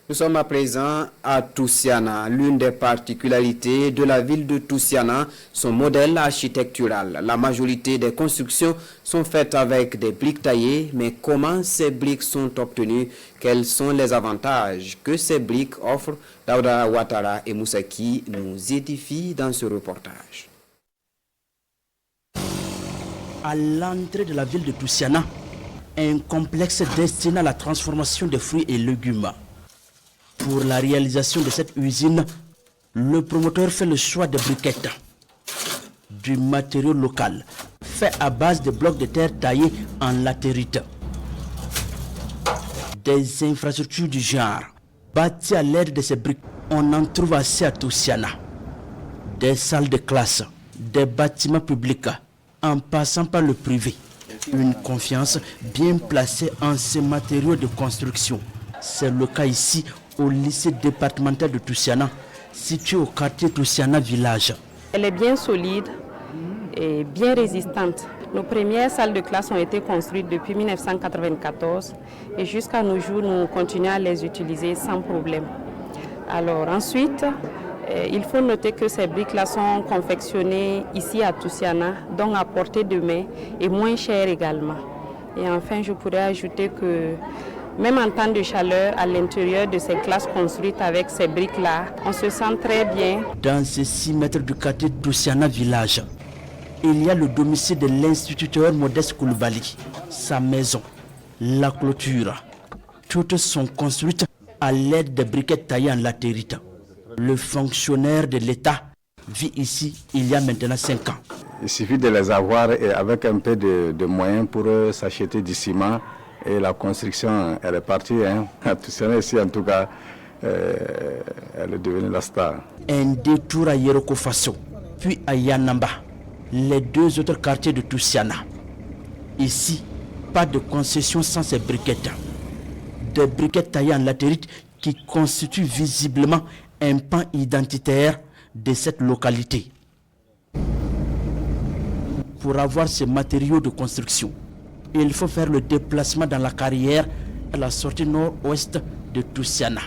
Nous sommes à présent à Toussiana. L'une des particularités de la ville de Toussiana, son modèle architectural. La majorité des constructions sont faites avec des briques taillées, mais comment ces briques sont obtenues? Quels sont les avantages que ces briques offrent? Daouda Ouattara et Moussaki nous édifient dans ce reportage. À l'entrée de la ville de Toussiana, un complexe destiné à la transformation des fruits et légumes. Pour la réalisation de cette usine, le promoteur fait le choix des briquettes, du matériau local, fait à base de blocs de terre taillés en latérite. Des infrastructures du genre, bâties à l'aide de ces briques, on en trouve assez à Toussiana. Des salles de classe, des bâtiments publics, en passant par le privé. Une confiance bien placée en ces matériaux de construction. C'est le cas ici au lycée départemental de Toussiana, situé au quartier Toussiana Village. Elle est bien solide et bien résistante. Nos premières salles de classe ont été construites depuis 1994 et jusqu'à nos jours, nous continuons à les utiliser sans problème. Alors ensuite, il faut noter que ces briques-là sont confectionnées ici à Toussiana, donc à portée de main et moins chères également. Et enfin, je pourrais ajouter que même en temps de chaleur, à l'intérieur de ces classes construites avec ces briques-là, on se sent très bien. Dans ces 6 mètres du quartier Toussiana Village, il y a le domicile de l'instituteur Modeste Koulibaly, sa maison, la clôture. Toutes sont construites à l'aide de briquettes taillées en latérite. Le fonctionnaire de l'État vit ici il y a maintenant 5 ans. Il suffit de les avoir et avec un peu de moyens pour s'acheter du ciment. Et la construction, elle est partie. À Toussiana ici, en tout cas, elle est devenue la star. Un détour à Yeroko Faso, puis à Yanamba, les 2 autres quartiers de Toussiana. Ici, pas de concession sans ces briquettes. Des briquettes taillées en latérite qui constituent visiblement un pan identitaire de cette localité. Pour avoir ces matériaux de construction, il faut faire le déplacement dans la carrière à la sortie nord-ouest de Toussiana.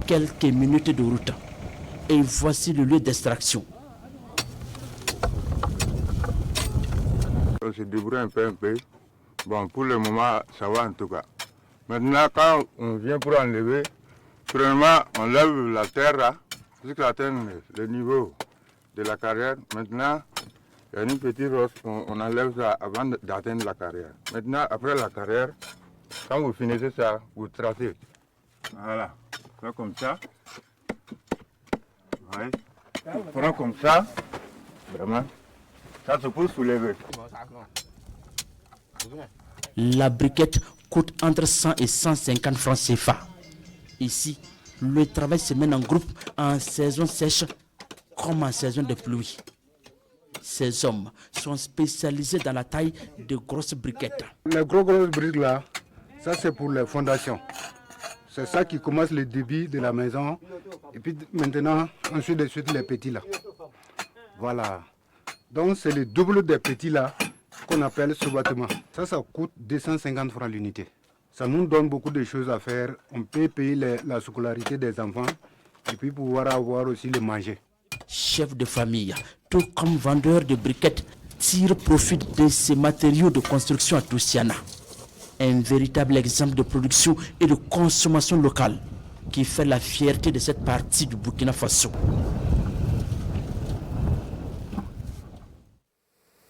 Quelques minutes de route. Et voici le lieu d'extraction. On se débrouille un peu. Bon, pour le moment, ça va en tout cas. Maintenant, quand on vient pour enlever, premièrement, on lève la terre là, jusqu'à atteindre le niveau de la carrière. Maintenant, il y a une petite roche, on enlève ça avant d'atteindre la carrière. Maintenant, après la carrière, quand vous finissez ça, vous tracez. Voilà, fait comme ça. Oui. On prend comme ça, vraiment. Ça se peut soulever. La briquette coûte entre 100 et 150 francs CFA. Ici, le travail se mène en groupe en saison sèche comme en saison de pluie. Ces hommes sont spécialisés dans la taille de grosses briquettes. Les grosses briques là, ça c'est pour les fondations. C'est ça qui commence le débit de la maison. Et puis maintenant, ensuite de suite les petits là. Voilà. Donc c'est le double des petits là qu'on appelle sous-bâtiment. Ça coûte 250 francs l'unité. Ça nous donne beaucoup de choses à faire. On peut payer la scolarité des enfants et puis pouvoir avoir aussi le manger. Chef de famille, tout comme vendeur de briquettes, tire profit de ces matériaux de construction à Toussiana. Un véritable exemple de production et de consommation locale qui fait la fierté de cette partie du Burkina Faso.